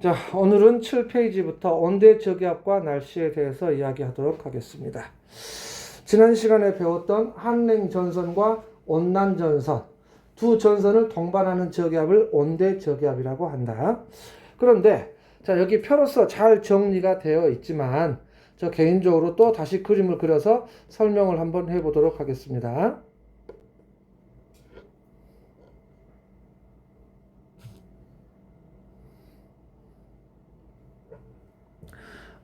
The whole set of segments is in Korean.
자, 오늘은 7페이지부터 온대 저기압과 날씨에 대해서 이야기하도록 하겠습니다. 지난 시간에 배웠던 한랭 전선과 온난 전선, 두 전선을 동반하는 저기압을 온대 저기압이라고 한다. 그런데 자, 여기 표로서 잘 정리가 되어 있지만 저 개인적으로 또 다시 그림을 그려서 설명을 한번 해보도록 하겠습니다.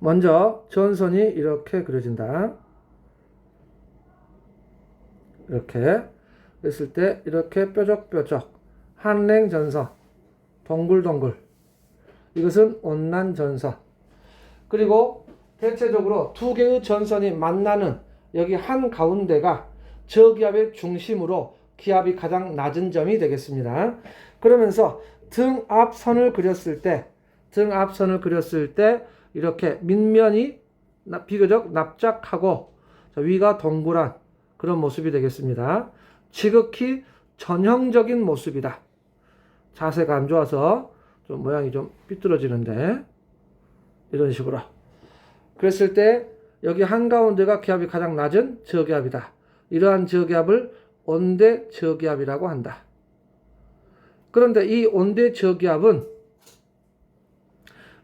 먼저 전선이 이렇게 그려진다. 이렇게 했을 때 이렇게 뾰족뾰족 한랭 전선, 동글동글, 이것은 온난 전선. 그리고 대체적으로 두 개의 전선이 만나는 여기 한 가운데가 저기압의 중심으로 기압이 가장 낮은 점이 되겠습니다. 그러면서 등압선을 그렸을 때 이렇게 밑면이 비교적 납작하고 위가 동그란 그런 모습이 되겠습니다. 지극히 전형적인 모습이다. 자세가 안 좋아서 좀 모양이 좀 삐뚤어지는데 이런 식으로 그랬을 때 여기 한가운데가 기압이 가장 낮은 저기압이다. 이러한 저기압을 온대 저기압이라고 한다. 그런데 이 온대 저기압은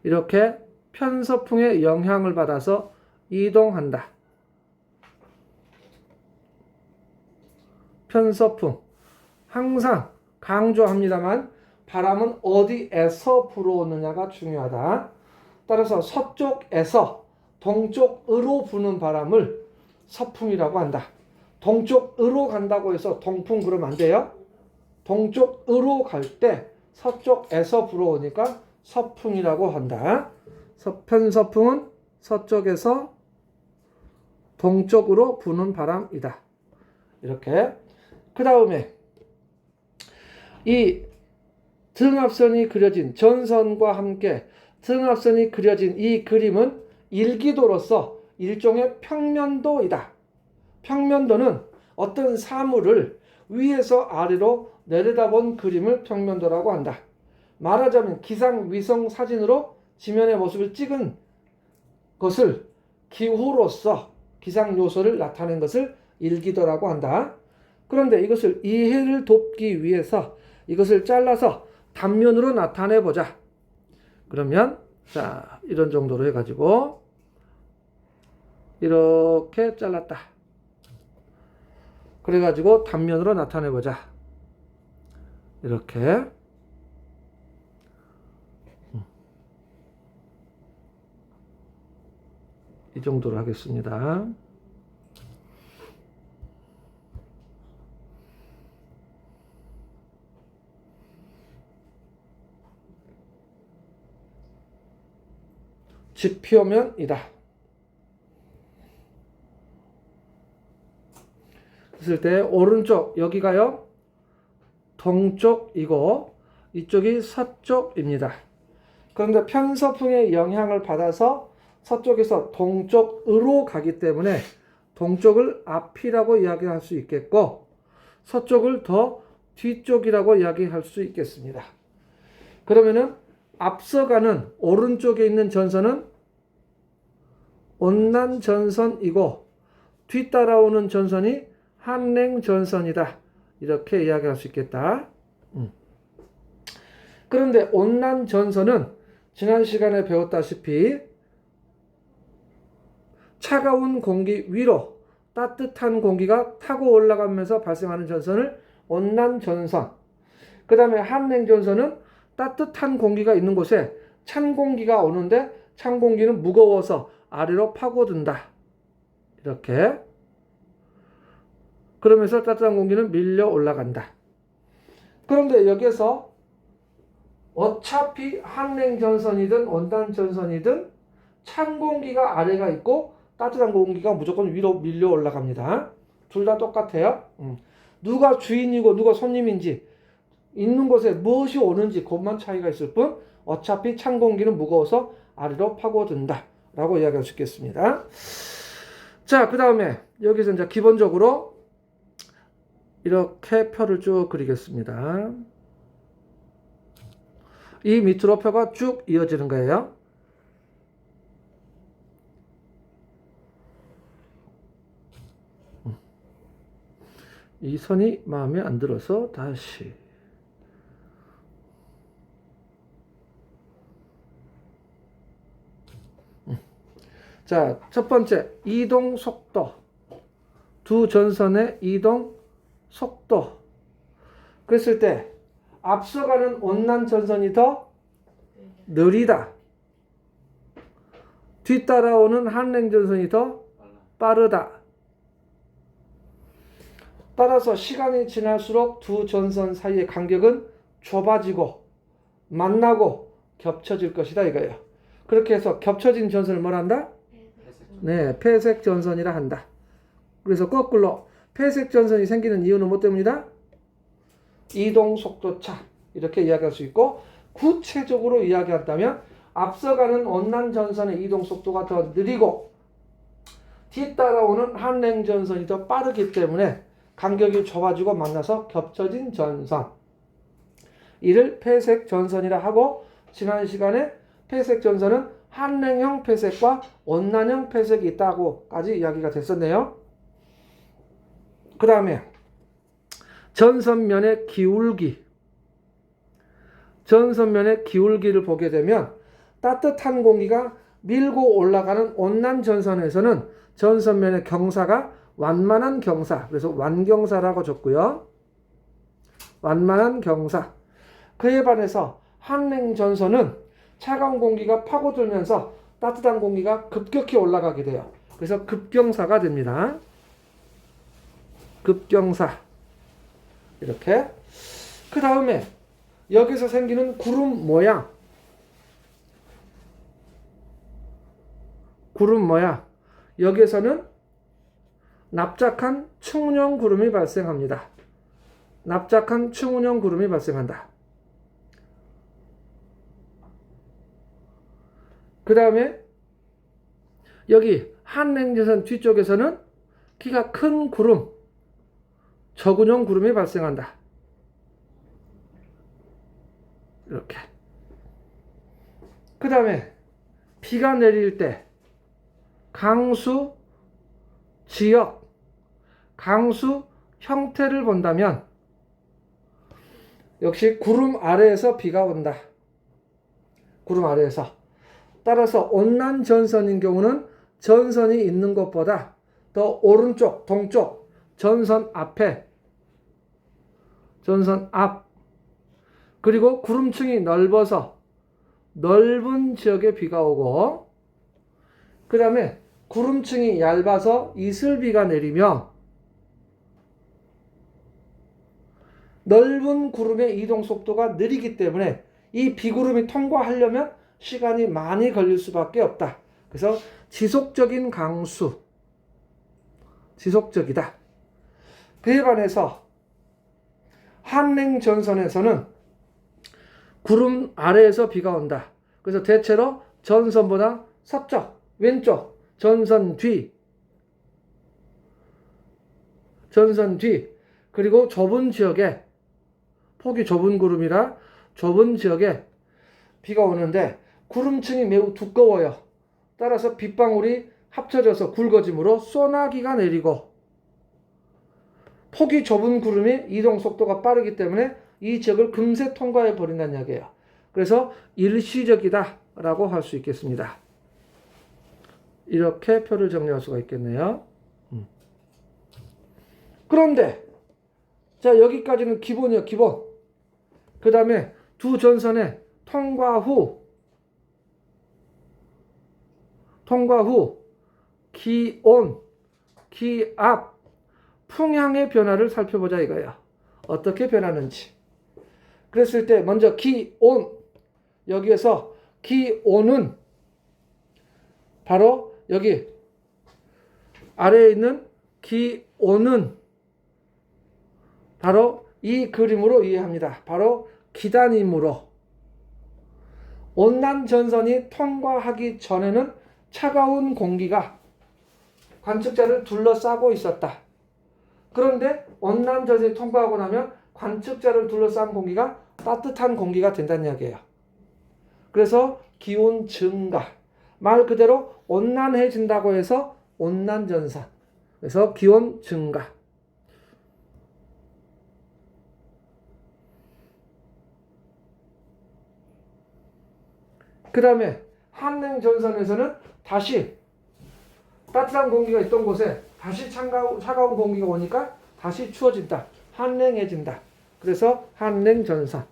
이렇게 편서풍의 영향을 받아서 이동한다. 편서풍. 항상 강조합니다만 바람은 어디에서 불어오느냐가 중요하다. 따라서 서쪽에서 동쪽으로 부는 바람을 서풍이라고 한다. 동쪽으로 간다고 해서 동풍 그러면 안 돼요. 동쪽으로 갈 때 서쪽에서 불어오니까 서풍이라고 한다. 편서풍은 서쪽에서 동쪽으로 부는 바람이다. 이렇게. 그 다음에 이 등압선이 그려진 전선과 함께 등압선이 그려진 이 그림은 일기도로서 일종의 평면도이다. 평면도는 어떤 사물을 위에서 아래로 내려다본 그림을 평면도라고 한다. 말하자면 기상위성 사진으로 지면의 모습을 찍은 것을 기후로서 기상 요소를 나타낸 것을 일기도라고 한다. 그런데 이것을 이해를 돕기 위해서 이것을 잘라서 단면으로 나타내 보자. 그러면 자, 이런 정도로 해가지고 이렇게 잘랐다. 그래가지고 단면으로 나타내 보자. 이렇게 이 정도로 하겠습니다. 지표면이다. 그랬을 때 오른쪽 여기가요 동쪽이고 이쪽이 서쪽입니다. 그런데 편서풍의 영향을 받아서 서쪽에서 동쪽으로 가기 때문에 동쪽을 앞이라고 이야기할 수 있겠고 서쪽을 더 뒤쪽이라고 이야기할 수 있겠습니다. 그러면은 앞서가는 오른쪽에 있는 전선은 온난 전선이고 뒤따라오는 전선이 한랭 전선이다. 이렇게 이야기할 수 있겠다. 그런데 온난 전선은 지난 시간에 배웠다시피 차가운 공기 위로 따뜻한 공기가 타고 올라가면서 발생하는 전선을 온난 전선. 그 다음에 한랭 전선은 따뜻한 공기가 있는 곳에 찬 공기가 오는데 찬 공기는 무거워서 아래로 파고든다. 이렇게. 그러면서 따뜻한 공기는 밀려 올라간다. 그런데 여기서 어차피 한랭 전선이든 온난 전선이든 찬 공기가 아래가 있고 따뜻한 공기가 무조건 위로 밀려 올라갑니다. 둘 다 똑같아요. 누가 주인이고 누가 손님인지 있는 곳에 무엇이 오는지 그것만 차이가 있을 뿐 어차피 찬 공기는 무거워서 아래로 파고든다 라고 이야기할 수 있겠습니다. 자, 그 다음에 여기서 이제 기본적으로 이렇게 표를 쭉 그리겠습니다. 이 밑으로 표가 쭉 이어지는 거예요. 이 선이 마음에 안 들어서 다시. 자, 첫 번째, 이동 속도. 두 전선의 이동 속도. 그랬을 때 앞서가는 원난 전선이 더 느리다. 뒤따라오는 한랭 전선이 더 빠르다. 따라서 시간이 지날수록 두 전선 사이의 간격은 좁아지고 만나고 겹쳐질 것이다 이거예요. 그렇게 해서 겹쳐진 전선을 뭐라 한다? 네, 폐색 전선이라 한다. 그래서 거꾸로 폐색 전선이 생기는 이유는 뭐 때문이다? 이동 속도 차. 이렇게 이야기할 수 있고, 구체적으로 이야기한다면 앞서가는 원난 전선의 이동 속도가 더 느리고 뒤따라오는 한랭 전선이 더 빠르기 때문에 간격이 좁아지고 만나서 겹쳐진 전선. 이를 폐색 전선이라 하고, 지난 시간에 폐색 전선은 한랭형 폐색과 원난형 폐색이 있다고까지 이야기가 됐었네요. 그 다음에 전선면의 기울기. 전선면의 기울기를 보게 되면 따뜻한 공기가 밀고 올라가는 온난 전선에서는 전선면의 경사가 완만한 경사, 그래서 완경사라고 적고요. 완만한 경사. 그에 반해서 한랭 전선은 차가운 공기가 파고들면서 따뜻한 공기가 급격히 올라가게 돼요. 그래서 급경사가 됩니다. 급경사. 이렇게. 그 다음에 여기서 생기는 구름 모양. 구름 모양. 여기에서는 납작한 충운형 구름이 발생합니다. 납작한 충운형 구름이 발생한다. 그 다음에 여기 한랭전선 뒤쪽에서는 키가 큰 구름, 저근형 구름이 발생한다. 이렇게. 그 다음에 비가 내릴 때 강수 지역, 강수 형태를 본다면 역시 구름 아래에서 비가 온다. 구름 아래에서. 따라서 온난 전선인 경우는 전선이 있는 것보다 더 오른쪽, 동쪽, 전선 앞에, 전선 앞, 그리고 구름층이 넓어서 넓은 지역에 비가 오고, 그 다음에 구름층이 얇아서 이슬비가 내리며, 넓은 구름의 이동 속도가 느리기 때문에 이 비구름이 통과하려면 시간이 많이 걸릴 수밖에 없다. 그래서 지속적인 강수, 지속적이다. 그에 반해서 한랭 전선에서는 구름 아래에서 비가 온다. 그래서 대체로 전선보다 서쪽, 왼쪽, 전선 뒤, 그리고 좁은 지역에, 폭이 좁은 구름이라 좁은 지역에 비가 오는데 구름층이 매우 두꺼워요. 따라서 빗방울이 합쳐져서 굵어짐으로 소나기가 내리고, 폭이 좁은 구름의 이동 속도가 빠르기 때문에 이 지역을 금세 통과해 버린다는 이야기예요. 그래서 일시적이다 라고 할 수 있겠습니다. 이렇게 표를 정리할 수가 있겠네요. 그런데 자, 여기까지는 기본이요, 기본. 그 다음에 두 전선의 통과 후 기온, 기압, 풍향의 변화를 살펴보자 이거예요. 어떻게 변하는지. 그랬을 때 먼저 기온, 여기에서 기온은 바로 여기 아래에 있는 기온은 바로 이 그림으로 이해합니다. 바로 기단이므로 온난 전선이 통과하기 전에는 차가운 공기가 관측자를 둘러싸고 있었다. 그런데 온난 전선이 통과하고 나면 관측자를 둘러싼 공기가 따뜻한 공기가 된다는 이야기예요. 그래서 기온 증가. 말 그대로 온난해진다고 해서 온난전선. 그래서 기온 증가. 그 다음에 한냉전선에서는 다시 따뜻한 공기가 있던 곳에 다시 차가운 공기가 오니까 다시 추워진다. 한냉해진다. 그래서 한냉전선.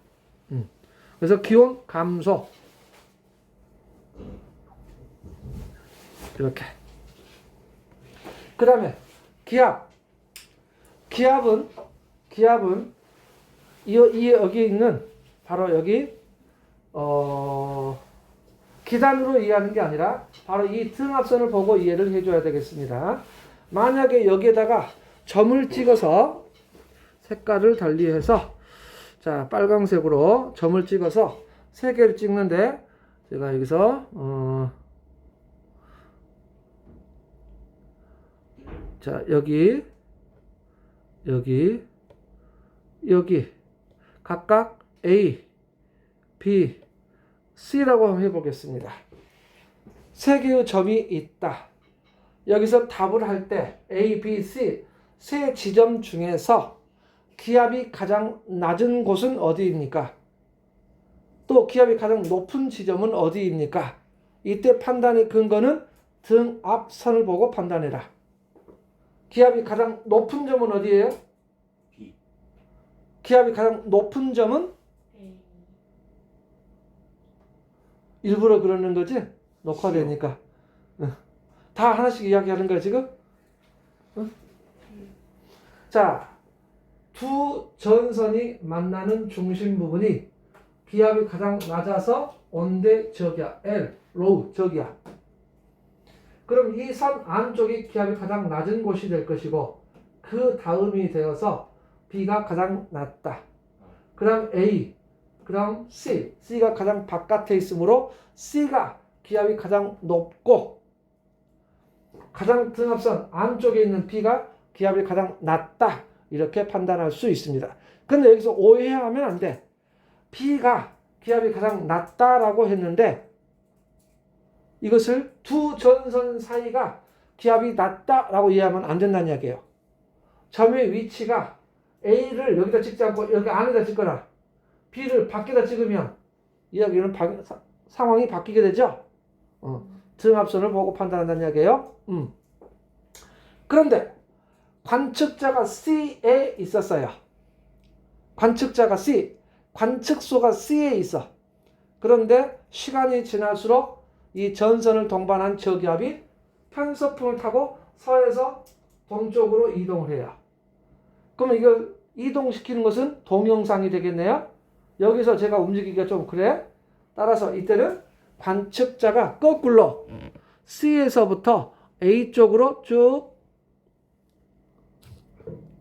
그래서 기온 감소. 이렇게. 그 다음에 기압. 기압은 여기 있는 바로 여기 기단으로 이해하는 게 아니라 바로 이 등압선을 보고 이해를 해줘야 되겠습니다. 만약에 여기에다가 점을 찍어서 색깔을 달리해서 자 빨강색으로 점을 찍어서 3개를 찍는데 제가 여기서 자 여기 각각 A, B, C라고 한번 해보겠습니다. 3개의 점이 있다. 여기서 답을 할 때 A, B, C 세 지점 중에서 기압이 가장 낮은 곳은 어디입니까? 또 기압이 가장 높은 지점은 어디입니까? 이때 판단의 근거는 등압선을 보고 판단해라. 기압이 가장 높은 점은 어디예요? B. 기압이 가장 높은 점은? A. 일부러 그러는 거지? 녹화되니까. 다 하나씩 이야기하는 거야 지금? 자, 두 전선이 만나는 중심 부분이 기압이 가장 낮아서 온대 저기야. L, 로우 저기야. 그럼 이 선 안쪽이 기압이 가장 낮은 곳이 될 것이고 그 다음이 되어서 B가 가장 낮다. 그 다음 A, 그 다음 C. C가 가장 바깥에 있으므로 C가 기압이 가장 높고 가장 등압선 안쪽에 있는 B가 기압이 가장 낮다. 이렇게 판단할 수 있습니다. 근데 여기서 오해하면 안 돼. B가 기압이 가장 낮다라고 했는데 이것을 두 전선 사이가 기압이 낮다라고 이해하면 안 된다는 이야기예요. 점의 위치가 A를 여기다 찍지 않고 여기 안에다 찍거나 B를 밖에다 찍으면 이야기는 상황이 바뀌게 되죠. 등압선을 보고 판단한다는 이야기예요. 그런데 관측자가 C에 있었어요. 관측자가 C, 관측소가 C에 있어. 그런데 시간이 지날수록 이 전선을 동반한 저기압이 편서풍을 타고 서에서 동쪽으로 이동을 해요. 그러면 이걸 이동시키는 것은 동영상이 되겠네요. 여기서 제가 움직이기가 좀 그래. 따라서 이때는 관측자가 거꾸로 C에서부터 A 쪽으로 쭉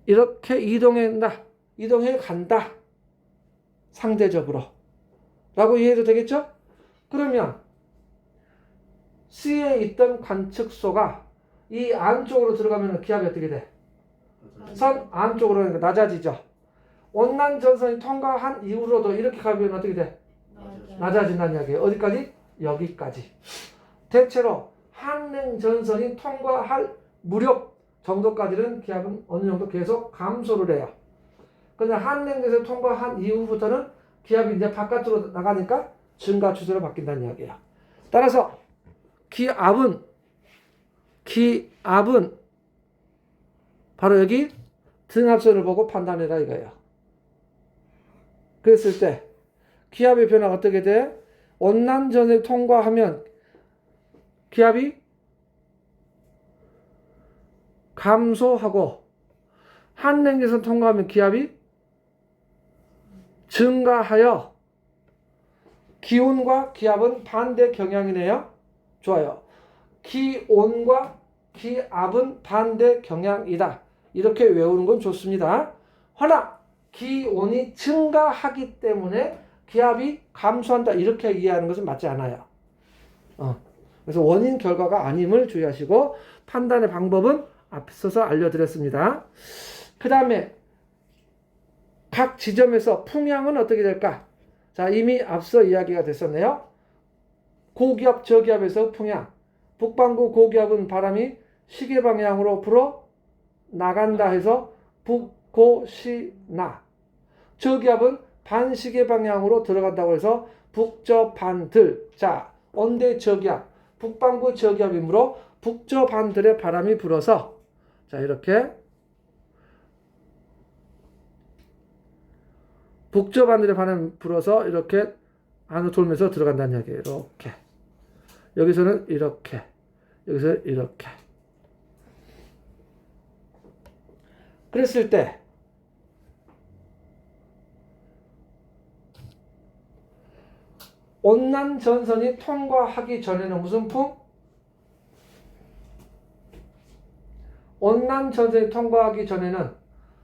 이렇게 이동해 간다. 상대적으로. 라고 이해해도 되겠죠? 그러면 C에 있던 관측소가 이 안쪽으로 들어가면 기압이 어떻게 돼? 선 안쪽으로 낮아지죠. 온난 전선이 통과한 이후로도 이렇게 가면 어떻게 돼? 낮아진다는 이야기예요. 어디까지? 여기까지. 대체로 한냉 전선이 통과할 무렵 정도까지는 기압은 어느 정도 계속 감소를 해요. 근데 한냉 전선이 통과한 이후부터는 기압이 이제 바깥으로 나가니까 증가 추세로 바뀐다는 이야기예요. 따라서 기압은 바로 여기 등압선을 보고 판단해라 이거예요. 그랬을 때 기압의 변화가 어떻게 돼? 온난전을 통과하면 기압이 감소하고 한냉전선 통과하면 기압이 증가하여 기온과 기압은 반대 경향이네요. 좋아요. 기온과 기압은 반대 경향이다. 이렇게 외우는 건 좋습니다. 허나 기온이 증가하기 때문에 기압이 감소한다. 이렇게 이해하는 것은 맞지 않아요. 그래서 원인 결과가 아님을 주의하시고 판단의 방법은 앞서서 알려드렸습니다. 그 다음에 각 지점에서 풍향은 어떻게 될까? 자, 이미 앞서 이야기가 됐었네요. 고기압 저기압에서 풍향. 북반구 고기압은 바람이 시계 방향으로 불어 나간다 해서 북고시나. 저기압은 반시계 방향으로 들어간다고 해서 북저반들. 자, 온대 저기압, 북반구 저기압이므로 북저반들의 바람이 불어서, 자, 이렇게 북저반들의 바람이 불어서 이렇게 안으로 돌면서 들어간다는 이야기예요. 이렇게. 여기서는 이렇게. 여기서 이렇게. 그랬을 때 온난 전선이 통과하기 전에는 무슨 풍? 온난 전선이 통과하기 전에는,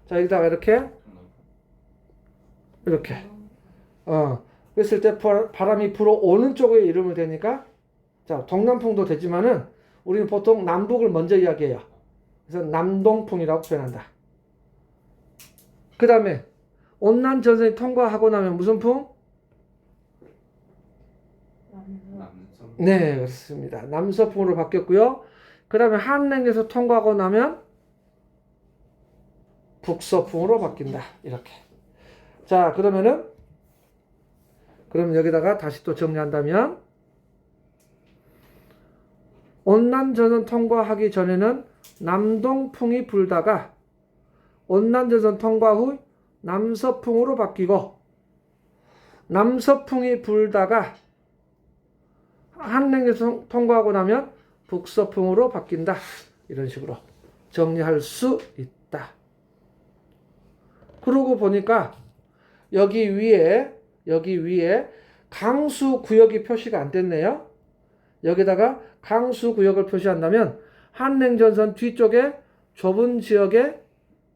자, 여기다가 이렇게 그랬을 때 바람이 불어오는 쪽에 이름을 대니까, 자, 동남풍도 되지만은 우리는 보통 남북을 먼저 이야기해요. 그래서 남동풍이라고 표현한다. 그 다음에 온난 전선이 통과하고 나면 무슨 풍? 네, 그렇습니다. 남서풍으로 바뀌었고요. 그 다음에 한랭에서 통과하고 나면 북서풍으로 바뀐다. 이렇게. 자, 그럼 여기다가 다시 또 정리한다면, 온난전선 통과하기 전에는 남동풍이 불다가 온난전선 통과 후 남서풍으로 바뀌고, 남서풍이 불다가 한랭에서 통과하고 나면 북서풍으로 바뀐다. 이런 식으로 정리할 수 있다. 그러고 보니까 여기 위에 강수구역이 표시가 안 됐네요. 여기다가 강수구역을 표시한다면 한랭전선 뒤쪽에 좁은 지역에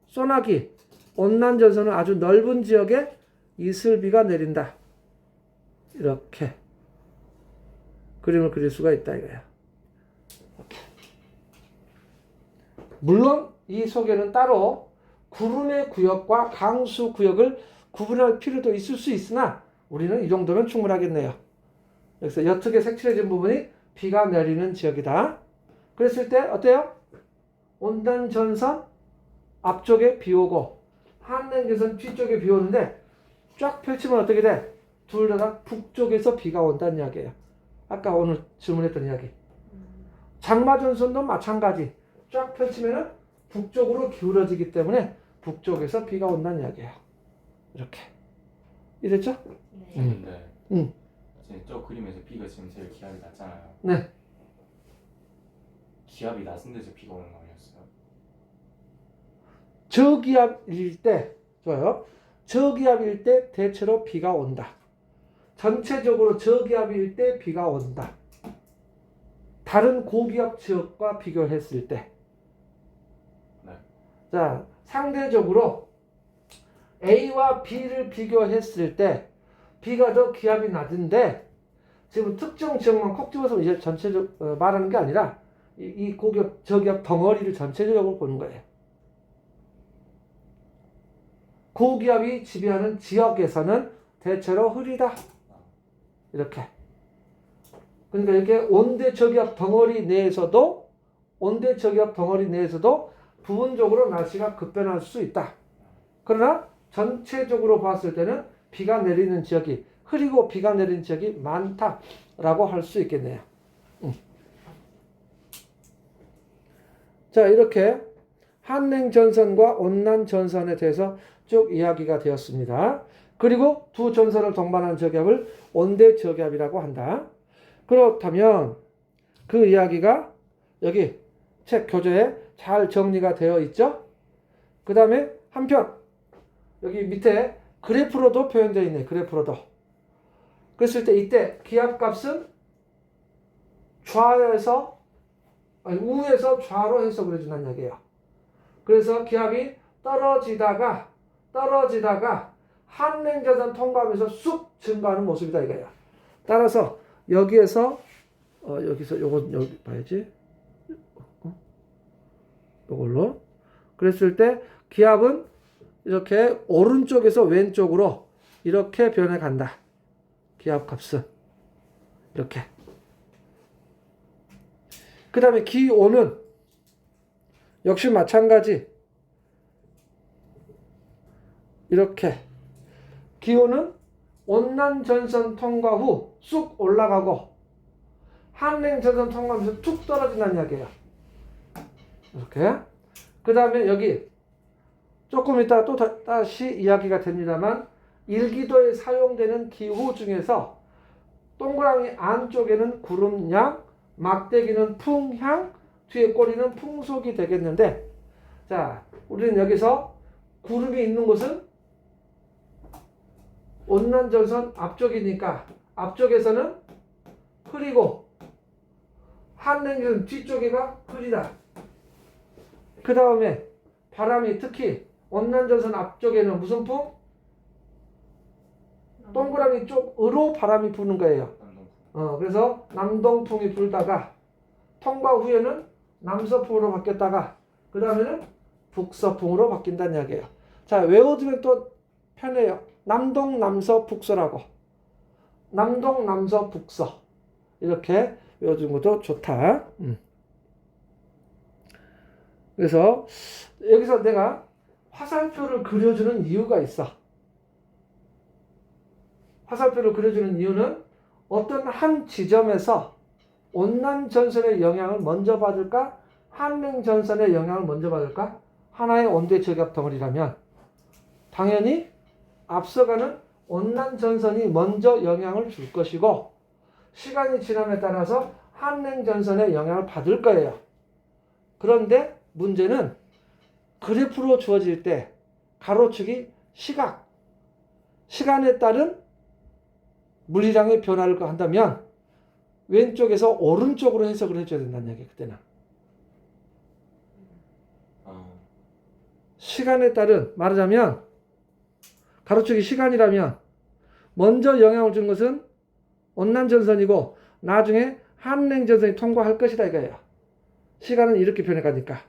소나기, 온난전선은 아주 넓은 지역에 이슬비가 내린다. 이렇게 그림을 그릴 수가 있다 이거예요. 이렇게. 물론 이 속에는 따로 구름의 구역과 강수 구역을 구분할 필요도 있을 수 있으나 우리는 이 정도면 충분하겠네요. 여기서 옅게 색칠해진 부분이 비가 내리는 지역이다. 그랬을 때 어때요? 온난전선 앞쪽에 비 오고 한랭전선 뒤쪽에 비 오는데 쫙 펼치면 어떻게 돼? 둘 다 북쪽에서 비가 온다는 이야기예요. 아까 오늘 질문했던 이야기. 장마전선도 마찬가지. 쫙 펼치면 북쪽으로 기울어지기 때문에 북쪽에서 비가 온다는 이야기예요. 이렇게. 이랬죠? 네. 응. 지금 저 그림에서 비가 지금 제일 기압이 낮잖아요. 네. 기압이 낮은 데서 비가 오는 거 아니었어요? 저기압일 때, 좋아요. 저기압일 때 대체로 비가 온다. 전체적으로 저기압일 때 비가 온다. 다른 고기압 지역과 비교했을 때. 네. 자, 상대적으로 A와 B를 비교했을 때 B가 더 기압이 낮은데, 지금 특정 지역만 콕 집어서 이제 전체적으로 말하는 게 아니라 이 고기압, 저기압 덩어리를 전체적으로 보는 거예요. 고기압이 지배하는 지역에서는 대체로 흐리다. 이렇게. 그러니까 이렇게 온대 저기압 덩어리 내에서도 부분적으로 날씨가 급변할 수 있다. 그러나 전체적으로 봤을 때는 비가 내리는 지역이 흐리고 비가 내리는 지역이 많다라고 할 수 있겠네요. 자, 이렇게 한랭전선과 온난전선에 대해서 쭉 이야기가 되었습니다. 그리고 두 전선을 동반한 저기압을 온대 저기압이라고 한다. 그렇다면 그 이야기가 여기 책 교재에 잘 정리가 되어 있죠? 그 다음에 한편 여기 밑에 그래프로도 표현되어 있네. 그래프로도. 그랬을 때 이때 기압값은 우에서 좌로 해석을 해준다는 얘기예요. 그래서 기압이 떨어지다가 한랭전선 통과하면서 쑥 증가하는 모습이다 이거예요. 따라서 여기서 요건 여기 봐야지. 요걸로. 그랬을 때 기압은 이렇게 오른쪽에서 왼쪽으로 이렇게 변해 간다. 기압 값은 이렇게. 그 다음에 기온은 역시 마찬가지. 이렇게 기온은 온난 전선 통과 후 쑥 올라가고 한냉 전선 통과하면서 툭 떨어진다는 이야기예요. 이렇게. 그 다음에 여기 조금 이따 또 다시 이야기가 됩니다만 일기도에 사용되는 기후 중에서 동그라미 안쪽에는 구름양, 막대기는 풍향, 뒤에 꼬리는 풍속이 되겠는데, 자, 우리는 여기서 구름이 있는 곳은 온난전선 앞쪽이니까 앞쪽에서는 흐리고 한냉전선 뒤쪽에가 흐리다. 그 다음에 바람이 특히 온난전선 앞쪽에는 무슨 풍? 동그라미 쪽으로 바람이 부는 거예요. 그래서 남동풍이 불다가 통과 후에는 남서풍으로 바뀌었다가 그 다음에는 북서풍으로 바뀐다는 이야기예요. 자, 외워두면 또 편해요. 남동, 남서, 북서라고. 남동, 남서, 북서. 이렇게 외워두는 것도 좋다. 그래서 여기서 내가 화살표를 그려주는 이유가 있어. 화살표를 그려주는 이유는 어떤 한 지점에서 온난전선의 영향을 먼저 받을까? 한냉전선의 영향을 먼저 받을까? 하나의 온대 저기압 덩어리라면 당연히 앞서가는 온난전선이 먼저 영향을 줄 것이고 시간이 지남에 따라서 한냉전선의 영향을 받을 거예요. 그런데 문제는 그래프로 주어질 때 가로축이 시간에 따른 물리량의 변화를 한다면 왼쪽에서 오른쪽으로 해석을 해줘야 된다는 얘기예요. 그때는 시간에 따른, 말하자면 가로축이 시간이라면 먼저 영향을 준 것은 온난전선이고 나중에 한냉전선이 통과할 것이다 이거예요. 시간은 이렇게 변해가니까.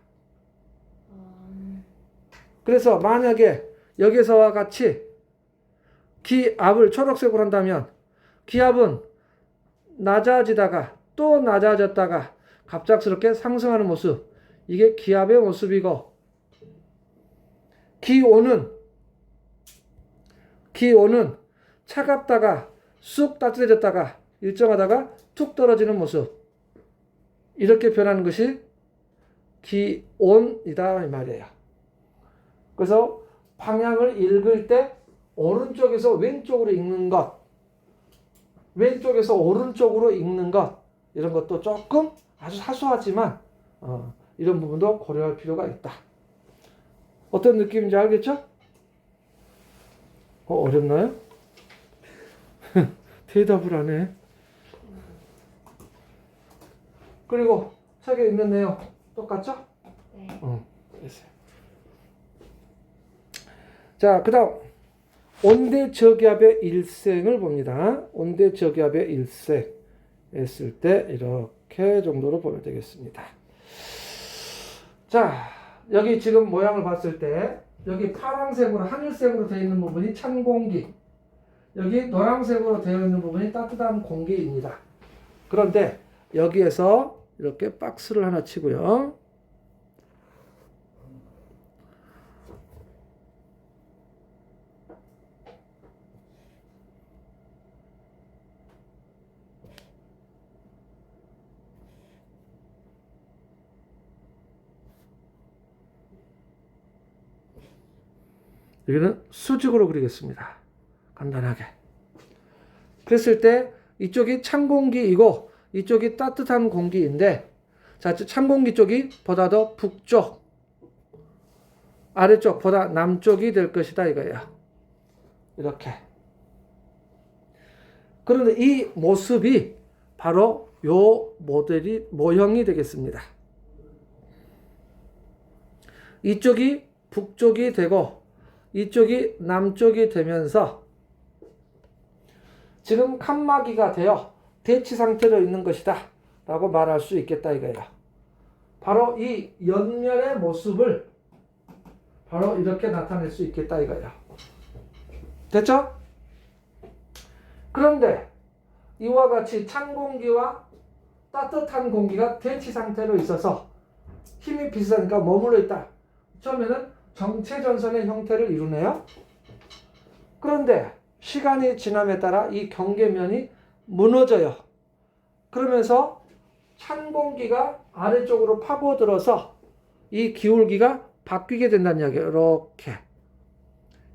그래서 만약에 여기서와 같이 기압을 초록색으로 한다면 기압은 낮아지다가 또 낮아졌다가 갑작스럽게 상승하는 모습, 이게 기압의 모습이고, 기온은 차갑다가 쑥 따뜻해졌다가 일정하다가 툭 떨어지는 모습, 이렇게 변하는 것이 기온이다 이 말이에요. 그래서 방향을 읽을 때 오른쪽에서 왼쪽으로 읽는 것, 왼쪽에서 오른쪽으로 읽는 것, 이런 것도 조금 아주 사소하지만 이런 부분도 고려할 필요가 있다. 어떤 느낌인지 알겠죠? 어렵나요? 대답을 안 해. 그리고 책에 있는 내용 똑같죠? 네. 됐어요. 자, 그 다음 온대 저기압의 일생을 봅니다. 온대 저기압의 일생 했을 때 이렇게 정도로 보면 되겠습니다. 자, 여기 지금 모양을 봤을 때 여기 파란색으로 하늘색으로 되어 있는 부분이 찬 공기, 여기 노란색으로 되어 있는 부분이 따뜻한 공기입니다. 그런데 여기에서 이렇게 박스를 하나 치고요. 여기는 수직으로 그리겠습니다. 간단하게. 그랬을 때 이쪽이 찬 공기이고 이쪽이 따뜻한 공기인데, 자, 찬 공기 쪽이 보다 더 북쪽, 아래쪽보다 남쪽이 될 것이다 이거예요. 이렇게. 그런데 이 모습이 바로 요 모형이 되겠습니다. 이쪽이 북쪽이 되고 이쪽이 남쪽이 되면서 지금 칸막이가 되어 대치 상태로 있는 것이다 라고 말할 수 있겠다 이거예요. 바로 이 옆면의 모습을 바로 이렇게 나타낼 수 있겠다 이거예요. 됐죠? 그런데 이와 같이 찬 공기와 따뜻한 공기가 대치 상태로 있어서 힘이 비슷하니까 머물러 있다. 처음에는 정체 전선의 형태를 이루네요. 그런데 시간이 지남에 따라 이 경계면이 무너져요. 그러면서 찬 공기가 아래쪽으로 파고들어서 이 기울기가 바뀌게 된다는 이야기예요. 이렇게.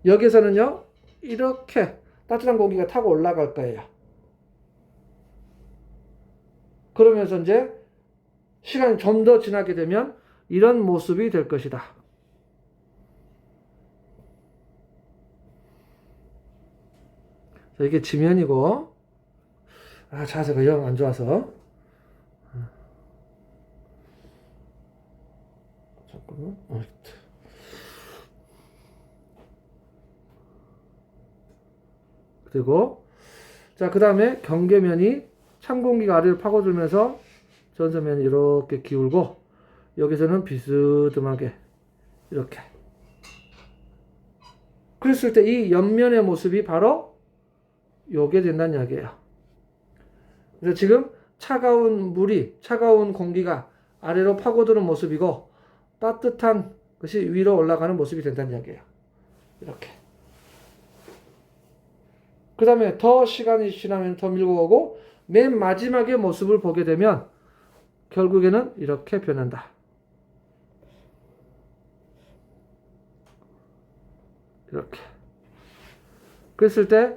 여기서는요, 이렇게 따뜻한 공기가 타고 올라갈 거예요. 그러면서 이제 시간이 좀 더 지나게 되면 이런 모습이 될 것이다. 자, 이게 지면이고, 자세가 영 안 좋아서. 잠깐만. 그리고, 자, 그 다음에 경계면이 찬 공기가 아래로 파고들면서 전선면이 이렇게 기울고, 여기서는 비스듬하게, 이렇게. 그랬을 때 이 옆면의 모습이 바로 요게 된다는 이야기예요. 그래서 지금 차가운 공기가 아래로 파고드는 모습이고 따뜻한 것이 위로 올라가는 모습이 된다는 이야기예요. 이렇게. 그 다음에 더 시간이 지나면 더 밀고 오고 맨 마지막의 모습을 보게 되면 결국에는 이렇게 변한다. 이렇게. 그랬을 때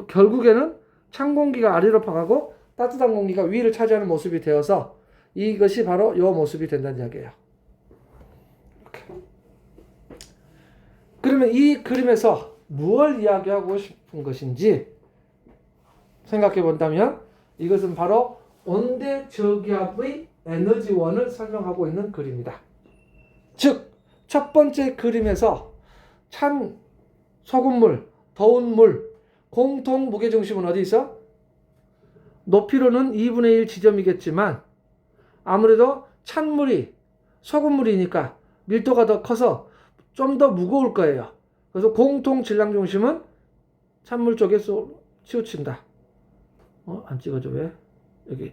결국에는 찬 공기가 아래로 파가고 따뜻한 공기가 위를 차지하는 모습이 되어서 이것이 바로 이 모습이 된다는 이야기예요. 이렇게. 그러면 이 그림에서 무엇을 이야기하고 싶은 것인지 생각해 본다면 이것은 바로 온대 저기압의 에너지원을 설명하고 있는 그림이다. 즉, 첫 번째 그림에서 찬 소금물, 더운 물, 공통 무게중심은 어디 있어? 높이로는 2분의 1 지점이겠지만 아무래도 찬물이 소금물이니까 밀도가 더 커서 좀 더 무거울 거예요. 그래서 공통 질량 중심은 찬물 쪽에 치우친다. 안 찍어줘 왜? 여기,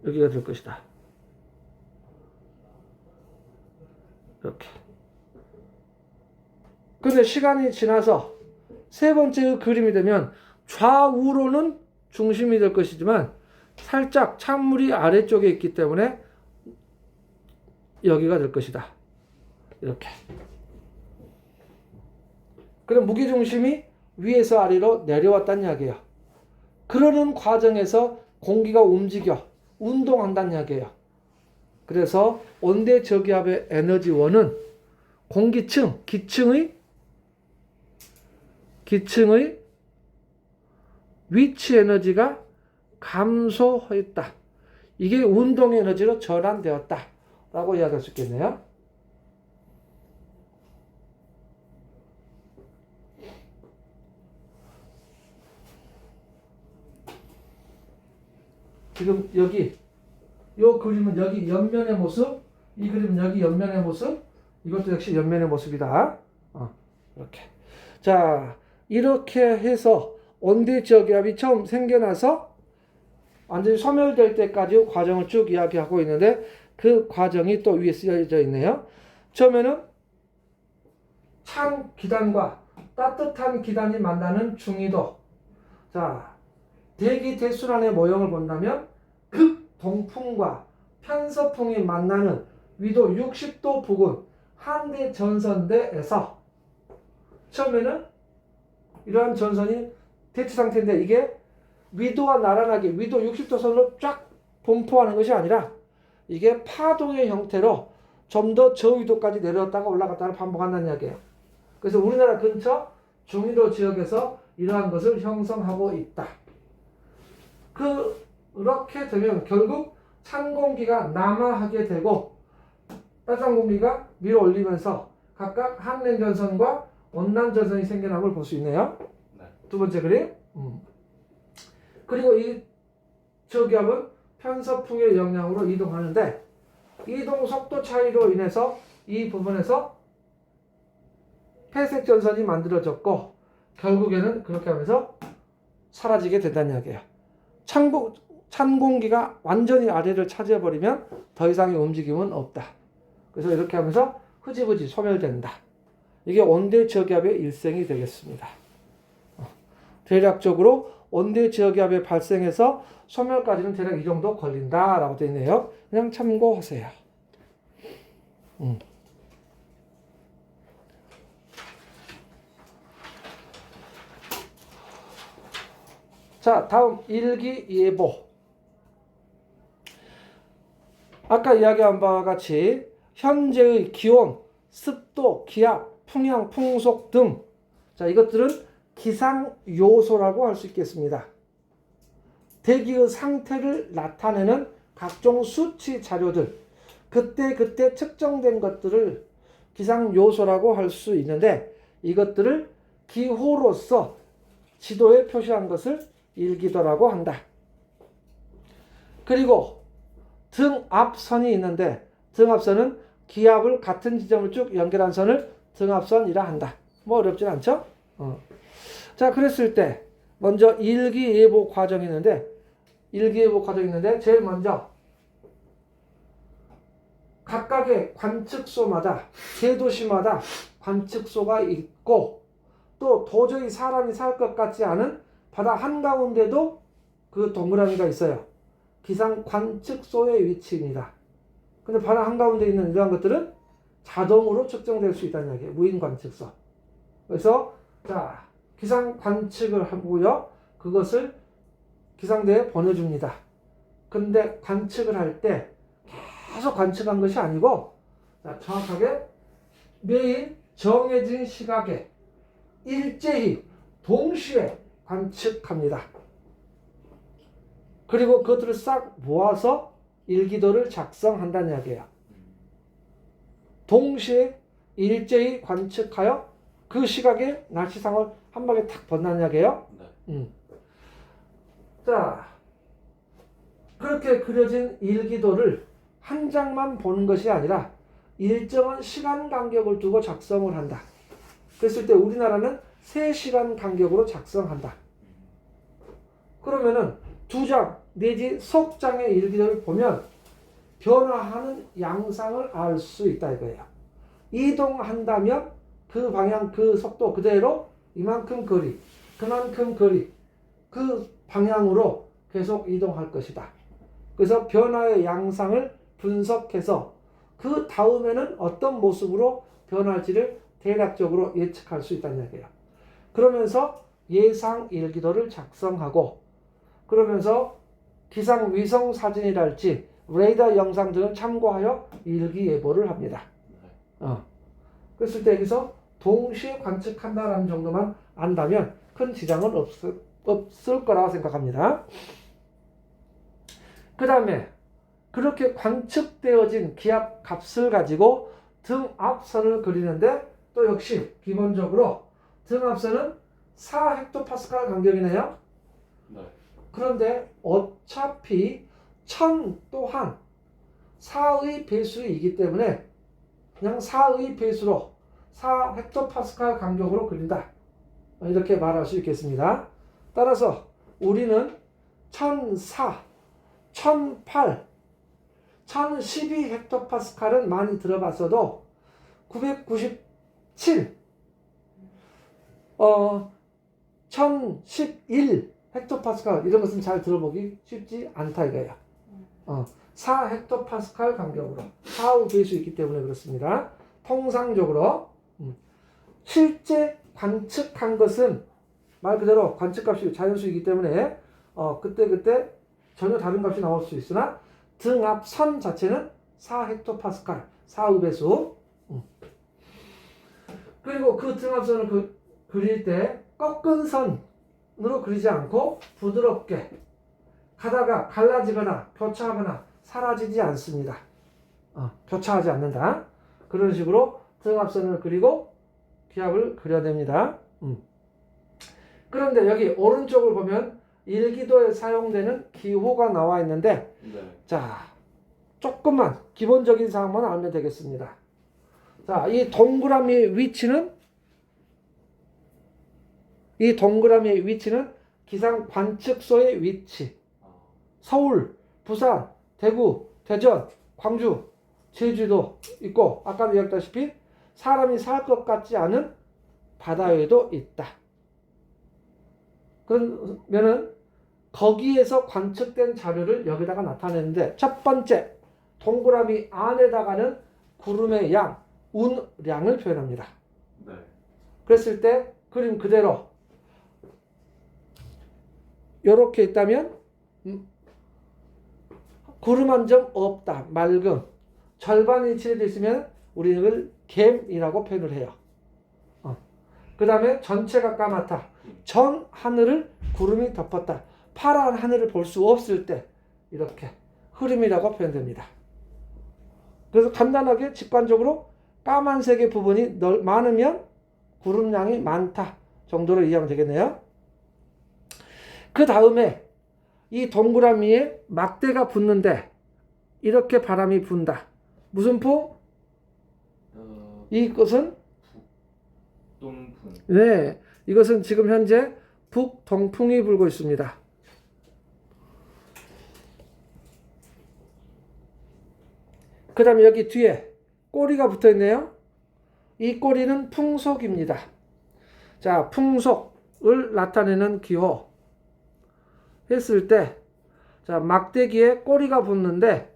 여기가 될 것이다. 이렇게. 근데 시간이 지나서 세 번째 그림이 되면 좌우로는 중심이 될 것이지만 살짝 찬물이 아래쪽에 있기 때문에 여기가 될 것이다. 이렇게. 그럼 무게중심이 위에서 아래로 내려왔다는 이야기예요. 그러는 과정에서 공기가 움직여 운동한다는 이야기예요. 그래서 온대 저기압의 에너지원은 공기층, 기층의 위치 에너지가 감소했다. 이게 운동 에너지로 전환되었다. 라고 이야기할 수 있겠네요. 지금 여기 이 그림은 여기 옆면의 모습, 이 그림은 여기 옆면의 모습, 이것도 역시 옆면의 모습이다. 이렇게. 자, 이렇게 해서 온대 저기압이 처음 생겨나서 완전히 소멸될 때까지 과정을 쭉 이야기하고 있는데 그 과정이 또 위에 쓰여져 있네요. 처음에는 찬 기단과 따뜻한 기단이 만나는 중위도. 자, 대기 대순환의 모형을 본다면 극동풍과 편서풍이 만나는 위도 60도 부근 한대 전선대에서 처음에는 이러한 전선이 대치 상태인데 이게 위도와 나란하게 위도 60도 선으로 쫙 분포하는 것이 아니라 이게 파동의 형태로 좀 더 저위도까지 내려왔다가 올라갔다가 반복한다는 이야기예요. 그래서 우리나라 근처 중위도 지역에서 이러한 것을 형성하고 있다. 그렇게 되면 결국 찬 공기가 남하하게 되고 따뜻한 공기가 위로 올리면서 각각 한랭전선과 온난전선이 생겨남을 볼 수 있네요. 네. 두 번째 그림. 그리고 이 저기압은 편서풍의 영향으로 이동하는데 이동 속도 차이로 인해서 이 부분에서 폐색 전선이 만들어졌고 결국에는 그렇게 하면서 사라지게 된다는 이야기예요. 찬 공기가 완전히 아래를 차지해버리면 더 이상의 움직임은 없다. 그래서 이렇게 하면서 흐지부지 소멸된다. 이게 온대 저기압의 일생이 되겠습니다. 대략적으로 온대 저기압이 발생해서 소멸까지는 대략 이 정도 걸린다라고 되어 있네요. 그냥 참고하세요. 자, 다음 일기예보. 아까 이야기한 바와 같이 현재의 기온, 습도, 기압, 풍향, 풍속 등, 자, 이것들은 기상 요소라고 할 수 있겠습니다. 대기의 상태를 나타내는 각종 수치 자료들, 그때 측정된 것들을 기상 요소라고 할 수 있는데, 이것들을 기호로서 지도에 표시한 것을 일기도라고 한다. 그리고 등압선이 있는데, 등압선은 기압을 같은 지점을 쭉 연결한 선을 등압선이라 한다. 뭐 어렵진 않죠? 자, 그랬을 때 먼저 일기예보 과정이 있는데, 제일 먼저 각각의 관측소마다, 대도시마다 관측소가 있고, 또 도저히 사람이 살 것 같지 않은 바다 한가운데도 그 동그라미가 있어요. 기상 관측소의 위치입니다. 근데 바다 한가운데 있는 이러한 것들은 자동으로 측정될 수 있다는 이야기예요. 무인 관측소. 그래서 자, 기상 관측을 하고요. 그것을 기상대에 보내줍니다. 근데 관측을 할 때 계속 관측한 것이 아니고, 자, 정확하게 매일 정해진 시각에 일제히 동시에 관측합니다. 그리고 그것들을 싹 모아서 일기도를 작성한다는 이야기예요. 동시에 일제히 관측하여 그 시각에 날씨상을 한 방에 탁 본다는 이야기예요. 네. 자, 그렇게 그려진 일기도를 한 장만 보는 것이 아니라 일정한 시간 간격을 두고 작성을 한다. 그랬을 때 우리나라는 3시간 간격으로 작성한다. 그러면은 2장 내지 석 장의 일기도를 보면 변화하는 양상을 알 수 있다 이거예요. 이동한다면 그 방향, 그 속도 그대로 이만큼 거리, 그만큼 거리, 그 방향으로 계속 이동할 것이다. 그래서 변화의 양상을 분석해서 그 다음에는 어떤 모습으로 변할지를 대략적으로 예측할 수 있다는 얘기예요. 그러면서 예상 일기도를 작성하고, 그러면서 기상 위성 사진이랄지 레이더 영상 등을 참고하여 일기예보를 합니다. 그랬을 때 여기서 동시에 관측한다라는 정도만 안다면 큰 지장은 없을 거라고 생각합니다. 그 다음에 그렇게 관측되어진 기압 값을 가지고 등압선을 그리는데, 또 역시 기본적으로 등압선은 4헥토파스칼 간격이네요. 네. 그런데 어차피 1000 또한 4의 배수이기 때문에 그냥 4의 배수로 4헥토파스칼 간격으로 그린다. 이렇게 말할 수 있겠습니다. 따라서 우리는 1004, 1008, 1012 헥토파스칼은 많이 들어봤어도 997, 1011 헥토파스칼 이런 것은 잘 들어보기 쉽지 않다 이거예요. 4 헥토파스칼 간격으로 4의 배수 있기 때문에 그렇습니다. 통상적으로 실제 관측한 것은 말 그대로 관측값이 자연수이기 때문에 그때 전혀 다른 값이 나올 수 있으나 등압선 자체는 4 헥토파스칼 4의 배수. 그리고 그 등압선을 그릴 때 꺾은 선으로 그리지 않고 부드럽게 가다가 갈라지거나 교차하거나 사라지지 않습니다. 교차하지 않는다. 그런 식으로 등압선을 그리고 기압을 그려냅니다. 그런데 여기 오른쪽을 보면 일기도에 사용되는 기호가 나와 있는데, 네. 자, 조금만 기본적인 사항만 알면 되겠습니다. 자, 이 동그라미의 위치는 기상 관측소의 위치, 서울, 부산, 대구, 대전, 광주, 제주도 있고 아까도 이야기했다시피 사람이 살 것 같지 않은 바다 위에도 있다. 그러면은 거기에서 관측된 자료를 여기다가 나타내는데 첫 번째 동그라미 안에다가는 구름의 양, 운량을 표현합니다. 네. 그랬을 때 그림 그대로 이렇게 있다면 구름 한 점 없다. 맑음. 절반이 칠해져 있으면 우리는 그걸 갬이라고 표현을 해요. 그 다음에 전체가 까맣다. 전 하늘을 구름이 덮었다. 파란 하늘을 볼 수 없을 때 이렇게 흐림이라고 표현됩니다. 그래서 간단하게 직관적으로 까만색의 부분이 많으면 구름량이 많다 정도로 이해하면 되겠네요. 그 다음에 이 동그라미에 막대가 붙는데 이렇게 바람이 분다. 무슨 풍? 이것은 북동풍. 네, 이것은 지금 현재 북동풍이 불고 있습니다. 그 다음에 여기 뒤에 꼬리가 붙어 있네요. 이 꼬리는 풍속입니다. 자, 풍속을 나타내는 기호 했을 때, 자, 막대기에 꼬리가 붙는데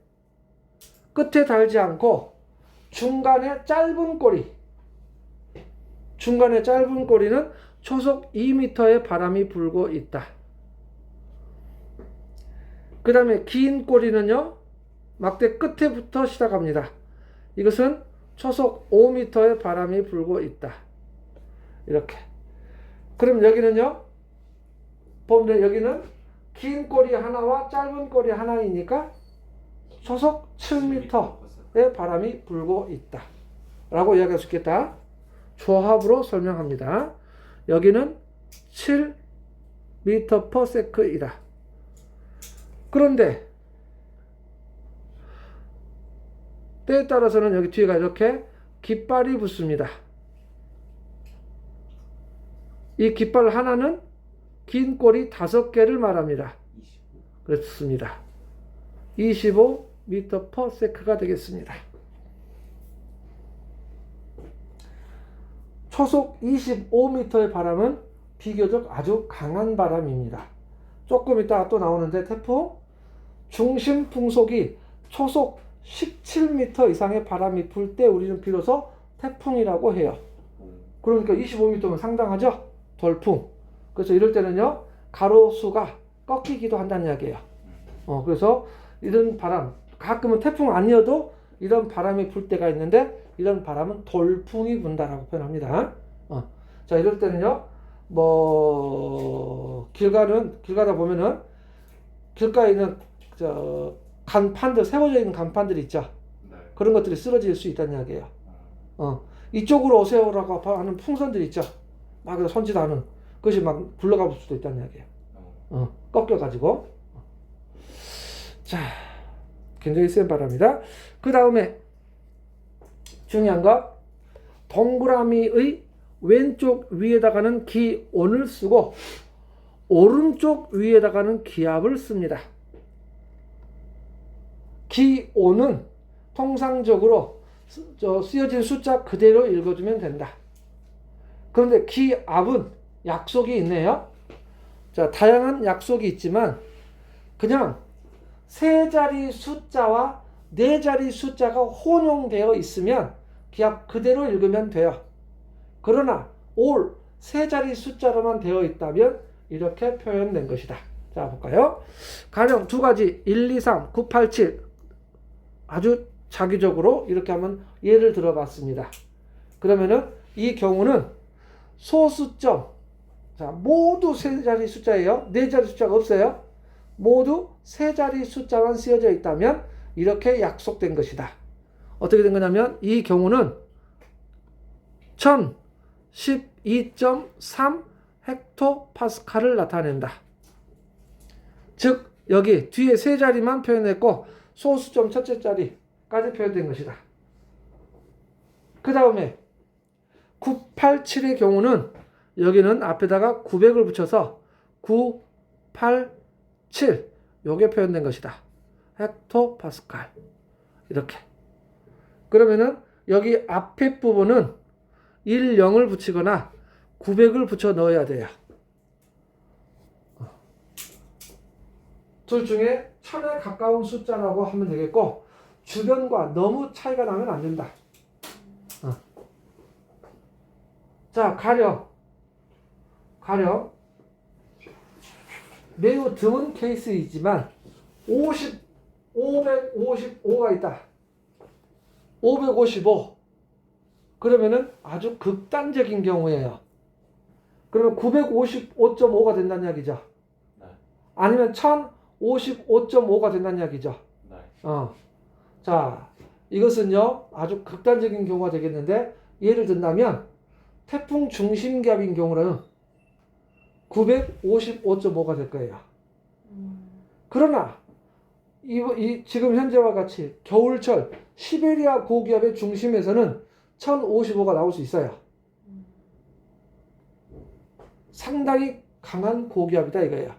끝에 달지 않고 중간에 짧은 꼬리는 초속 2m의 바람이 불고 있다. 그 다음에 긴 꼬리는요, 막대 끝에부터 시작합니다. 이것은 초속 5m의 바람이 불고 있다. 이렇게. 그럼 여기는요, 보면 여기는 긴 꼬리 하나와 짧은 꼬리 하나이니까 초속 7m의 바람이 불고 있다. 라고 이야기할 수 있겠다. 조합으로 설명합니다. 여기는 7m/s이다. 그런데 때에 따라서는 여기 뒤에가 이렇게 깃발이 붙습니다. 이 깃발 하나는 긴 꼬리 5개를 말합니다. 그렇습니다. 25m/s가 되겠습니다. 초속 25m의 바람은 비교적 아주 강한 바람입니다. 조금 이따가 또 나오는데 태풍 중심 풍속이 초속 17m 이상의 바람이 불 때 우리는 비로소 태풍이라고 해요. 그러니까 25m면 상당하죠? 돌풍. 그래서 이럴 때는요, 가로수가 꺾이기도 한다는 이야기예요. 그래서 이런 바람, 가끔은 태풍 아니어도 이런 바람이 불 때가 있는데 이런 바람은 돌풍이 분다라고 표현합니다. 자, 이럴 때는요, 길 가다 보면은 길가에 있는 간판들, 세워져 있는 간판들이 있죠. 네. 그런 것들이 쓰러질 수 있다는 이야기예요. 이쪽으로 오세요라고 하는 풍선들이 있죠. 막 손짓 하는 그것이 막 굴러가 볼 수도 있다는 이야기예요. 꺾여가지고. 자, 굉장히 센 바람이다. 그 다음에 중요한 것, 동그라미의 왼쪽 위에다가는 기온을 쓰고 오른쪽 위에다가는 기압을 씁니다. 기온은 통상적으로 쓰여진 숫자 그대로 읽어주면 된다. 그런데 기압은 약속이 있네요. 자, 다양한 약속이 있지만 그냥 세 자리 숫자와 네 자리 숫자가 혼용되어 있으면 기압 그대로 읽으면 돼요. 그러나 올 세 자리 숫자로만 되어 있다면 이렇게 표현된 것이다. 자, 볼까요? 가령 두 가지 1, 2, 3, 9, 8, 7 아주 자기적으로 이렇게 한번 예를 들어봤습니다. 그러면은 이 경우는 소수점, 자, 모두 세 자리 숫자예요. 네 자리 숫자가 없어요. 모두 세 자리 숫자만 쓰여져 있다면 이렇게 약속된 것이다. 어떻게 된 거냐면 이 경우는 1012.3 헥토파스칼을 나타낸다. 즉 여기 뒤에 세 자리만 표현했고 소수점 첫째 자리까지 표현된 것이다. 그 다음에 987의 경우는 여기는 앞에다가 900을 붙여서 987 요게 표현된 것이다. 헥토파스칼. 이렇게. 그러면은 여기 앞에 부분은 1, 0을 붙이거나 900을 붙여 넣어야 돼요. 둘 중에 1000에 가까운 숫자라고 하면 되겠고 주변과 너무 차이가 나면 안 된다. 자, 가령 매우 드문 케이스이지만 555가 있다. 555. 그러면은 아주 극단적인 경우예요. 그러면 955.5가 된다는 이야기죠. 네. 아니면 1055.5가 된다는 이야기죠. 네. 자, 이것은요 아주 극단적인 경우가 되겠는데 예를 든다면 태풍 중심기압인 경우는 955.5가 될 거예요. 그러나 지금 현재와 같이 겨울철 시베리아 고기압의 중심에서는 1055가 나올 수 있어요. 상당히 강한 고기압이다 이거예요.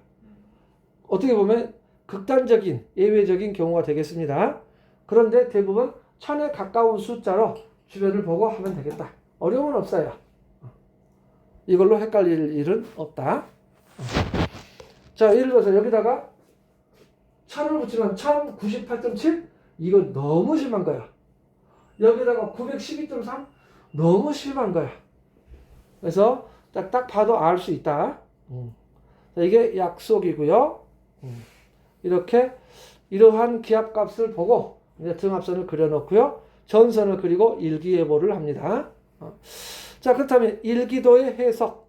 어떻게 보면 극단적인 예외적인 경우가 되겠습니다. 그런데 대부분 1000에 가까운 숫자로 주변을 보고 하면 되겠다. 어려움은 없어요. 이걸로 헷갈릴 일은 없다. 자, 예를 들어서 여기다가 1000을 붙이면 1098.7? 이거 너무 심한 거야. 여기다가 912.3? 너무 심한 거야. 그래서 딱 봐도 알 수 있다. 자, 이게 약속이고요. 이렇게 이러한 기압값을 보고 이제 등압선을 그려놓고요. 전선을 그리고 일기예보를 합니다. 자, 그렇다면 일기도의 해석.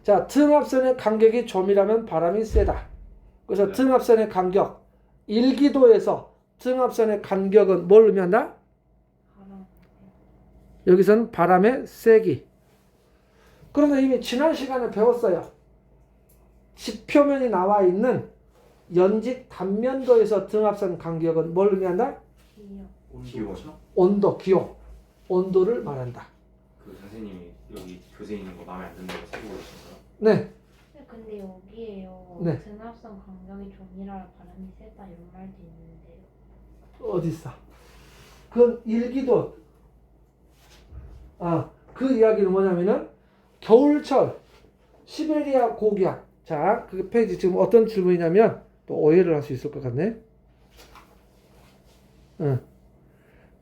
자, 등압선의 간격이 좀이라면 바람이 세다. 그래서 등압선의 간격, 일기도에서 등압선의 간격은 뭘 의미한다? 여기서는 바람의 세기. 그런데 이미 지난 시간에 배웠어요. 지표면이 나와 있는 연직 단면도에서 등압선 간격은 뭘 의미한다? 기호죠? 온도, 기호. 온도를 말한다. 그 선생님이 여기 교재 있는 거 마음에 안 든다고 쓰고 계신가요? 네. 근데 여기에요. 네. 등압선 간격이 좀이라 바람이 세다 이런 말도 있는데요. 어디 있어? 그건 일기도. 그 이야기는 뭐냐면은 겨울철 시베리아 고기압. 자, 그 페이지 지금 어떤 질문이냐면 또 오해를 할 수 있을 것 같네.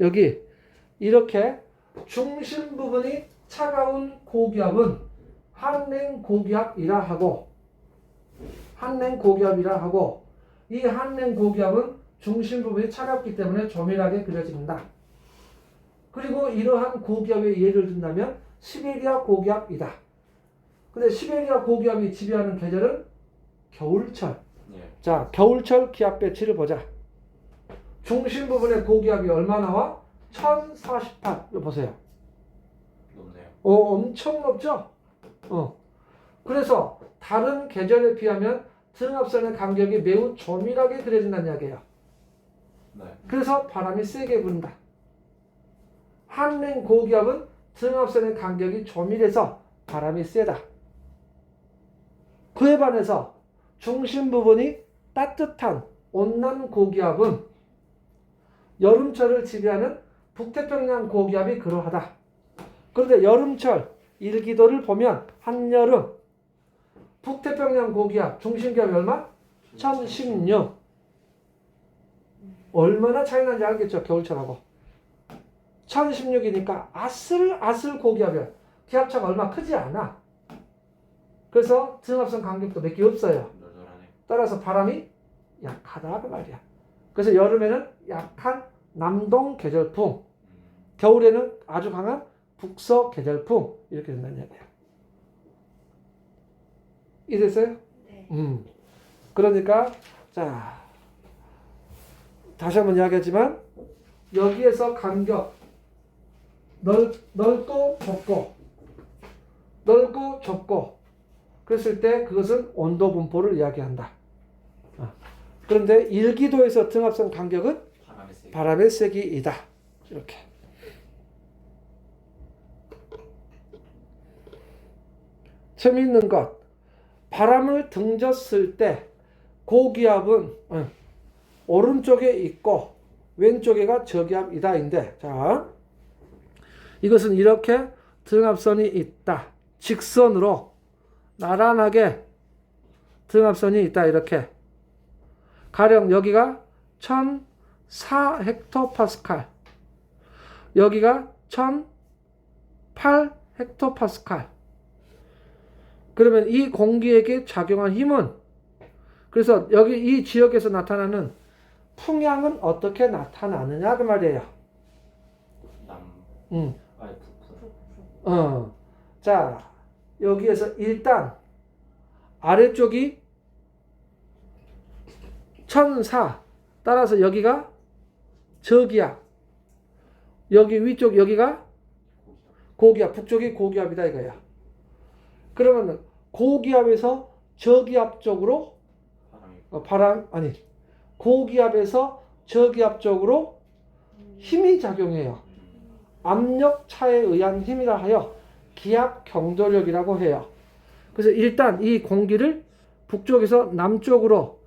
여기 이렇게 중심 부분이 차가운 고기압은 한랭 고기압이라 하고 이 한랭 고기압은 중심 부분이 차갑기 때문에 조밀하게 그려진다. 그리고 이러한 고기압의 예를 든다면 시베리아 고기압이다. 근데 시베리아 고기압이 지배하는 계절은 겨울철. 예. 자, 겨울철 기압 배치를 보자. 중심 부분의 고기압이 얼마 나와? 1048. 이거 보세요. 높네요. 엄청 높죠? 그래서 다른 계절에 비하면 등압선의 간격이 매우 조밀하게 그려진다는 이야기예요. 네. 그래서 바람이 세게 분다. 한랭 고기압은 등압선의 간격이 조밀해서 바람이 세다. 그에 반해서 중심 부분이 따뜻한 온난 고기압은 여름철을 지배하는 북태평양 고기압이 그러하다. 그런데 여름철 일기도를 보면 한여름 북태평양 고기압 중심기압이 얼마? 1016. 얼마나 차이 나는지 알겠죠? 겨울철하고 1016이니까 아슬아슬 고기압이야. 기압차가 얼마 크지 않아. 그래서 등압선 간격도 몇 개 없어요. 널널하네. 따라서 바람이 약하다 그 말이야. 그래서 여름에는 약한 남동 계절풍, 겨울에는 아주 강한 북서 계절풍 이렇게 된다는 얘기예요. 이해됐어요? 네. 그러니까 자 다시 한번 이야기하지만 여기에서 간격 넓고 좁고 그랬을 때 그것은 온도 분포를 이야기한다. 그런데 일기도에서 등압선 간격은 바람의 세기이다. 이렇게. 재미있는 것. 바람을 등졌을 때 고기압은 오른쪽에 있고 왼쪽에가 저기압이다인데, 자, 이것은 이렇게 등압선이 있다. 직선으로 나란하게 등압선이 있다. 이렇게. 가령 여기가 1004 헥토파스칼, 여기가 1008 헥토파스칼. 그러면 이 공기에게 작용한 힘은, 그래서 여기 이 지역에서 나타나는 풍향은 어떻게 나타나느냐 그 말이에요. 아니 북. 자, 여기에서 일단 아래쪽이 1004, 따라서 여기가 저기압, 여기 위쪽 여기가 고기압, 북쪽이 고기압이다 이거야. 그러면 고기압에서 저기압 쪽으로 고기압에서 저기압 쪽으로 힘이 작용해요. 압력 차에 의한 힘이라 하여 기압 경도력이라고 해요. 그래서 일단 이 공기를 북쪽에서 남쪽으로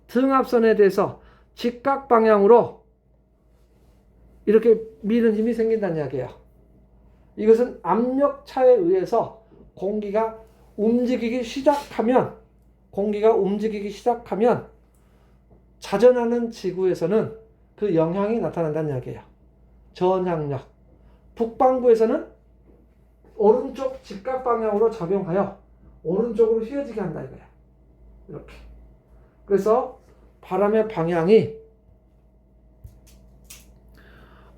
등압선에 대해서 직각 방향으로 이렇게 미는 힘이 생긴다는 이야기예요. 이것은 압력 차에 의해서 공기가 움직이기 시작하면 자전하는 지구에서는 그 영향이 나타난다는 이야기예요. 전향력. 북반구에서는 오른쪽 직각 방향으로 작용하여 오른쪽으로 휘어지게 한다 이거야. 이렇게. 그래서 바람의 방향이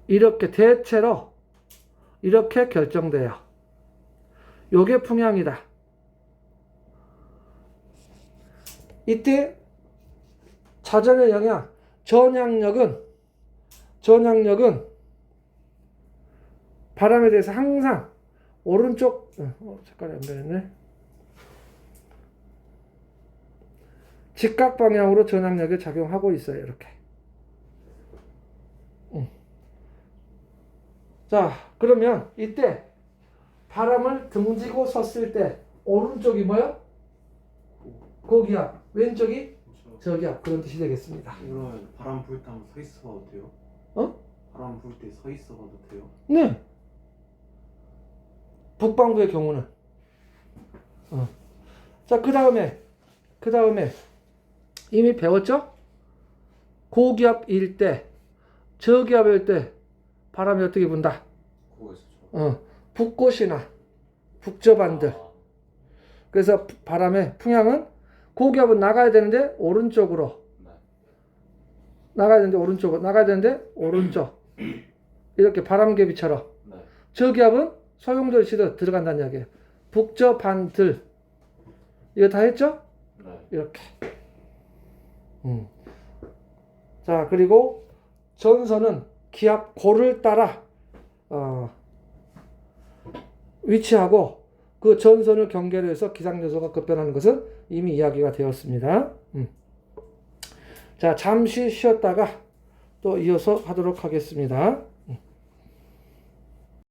이렇게 대체로 이렇게 결정돼요. 요게 풍향이다. 이때 자전의 영향, 전향력은 바람에 대해서 항상 오른쪽, 색깔이 안 변했네. 직각 방향으로 전향력이 작용하고 있어요. 이렇게. 자, 그러면 이때 바람을 등지고 섰을 때 오른쪽이 뭐요? 고기압, 왼쪽이 저기압. 그런 뜻이 되겠습니다. 그러면 바람 불 때 한번 서 있어봐도 돼요? 바람 불 때 서 있어봐도 돼요? 네. 북반구의 경우는. 자, 그 다음에 이미 배웠죠? 고기압일 때, 저기압일 때 바람이 어떻게 분다? 북꽃이나 북저반들. 그래서 바람의 풍향은 고기압은 나가야 되는데 오른쪽으로 나가야 되는데 오른쪽 이렇게 바람개비처럼. 저기압은 소용돌이 치듯 들어간다는 이야기예요. 북저반들. 이거 다 했죠? 이렇게. 자, 그리고 전선은 기압 고를 따라 위치하고 그 전선을 경계로 해서 기상요소가 급변하는 것은 이미 이야기가 되었습니다. 자, 잠시 쉬었다가 또 이어서 하도록 하겠습니다.